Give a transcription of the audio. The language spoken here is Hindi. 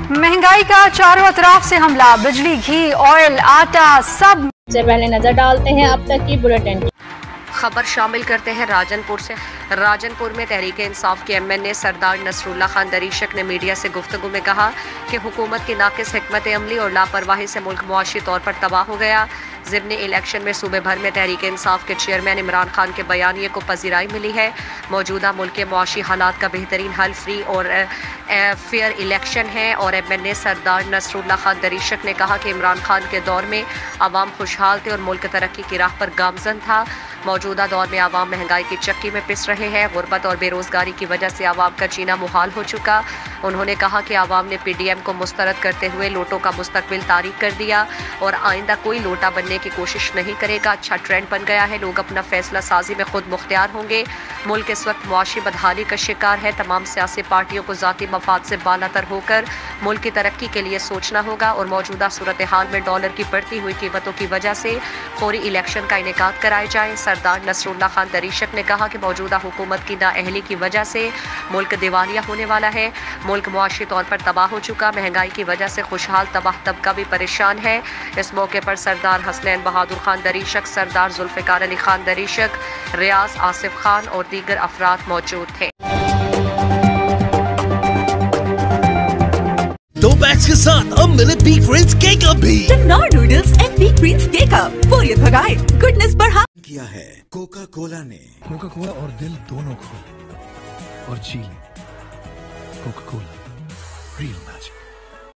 महंगाई का चारों तरफ से हमला, बिजली, घी, ऑयल, आटा सब से पहले नजर डालते हैं अब तक की बुलेटिन खबर शामिल करते हैं राजनपुर से। राजनपुर में तहरीक इंसाफ के MNA सरदार नसरुल्लाह खान दरीशक ने मीडिया से गुफ्तगू में कहा कि हुकूमत की नाकिस हिकमत अमली और लापरवाही से मुल्क मुआशी तौर पर तबाह हो गया। ज़िम्नी इलेक्शन में सूबे भर में तहरीक इंसाफ के चेयरमैन इमरान खान के बयानिए को पजीराई मिली है। मौजूदा मुल्क के मुआशी हालात का बेहतरीन हल फ्री और फेयर इलेक्शन है। और MNA सरदार नसरुल्लाह खान दरीशक ने कहा कि इमरान खान के दौर में आवाम खुशहाल थे और मुल्क तरक्की की राह पर गामजन था। मौजूदा दौर में आवाम महंगाई की चक्की में पिस रहे हैं। गुर्बत और बेरोजगारी की वजह से आवाम का जीना मुहाल हो चुका। उन्होंने कहा कि आवाम ने PDM को मुस्तरद करते हुए लोटों का मुस्तकबिल तारीख कर दिया और आइंदा कोई लोटा बनने की कोशिश नहीं करेगा। अच्छा ट्रेंड बन गया है, लोग अपना फैसला साजी में खुद मुख्तियार होंगे। मुल्क इस वक्त मुआशी बदहाली का शिकार है। तमाम सियासी पार्टियों को ज़ाती मफाद से बालातर होकर मुल्क की तरक्की के लिए सोचना होगा और मौजूदा सूरत हाल में डॉलर की बढ़ती हुई कीमतों की वजह से फौरी इलेक्शन का इनेकाद कराए जाए। सरदार नसरुल्लाह खान दरीशक ने कहा कि मौजूदा हुकूमत की नाअहली की वजह से मुल्क दिवालिया होने वाला है। मुल्क मुआशी तौर पर तबाह हो चुका। महंगाई की वजह से खुशहाल तबाह तबका भी परेशान है। इस मौके पर सरदार हसनैन बहादुर खान दरीशक, सरदार जुल्फ़िकार अली खान दरीशक, रियाज आसिफ खान और दीगर अफराद मौजूद थे। दो बैग्स के साथ अब मिले पीक फ्रेंड्स केक अप भी। Nor noodles and peak friends cake up, बोरियत भगाए, गुडनेस बढ़ा। किया है कोका कोला ने। कोका कोला और दिल दोनों खोले और जी कोका कोला रियल मैजिक।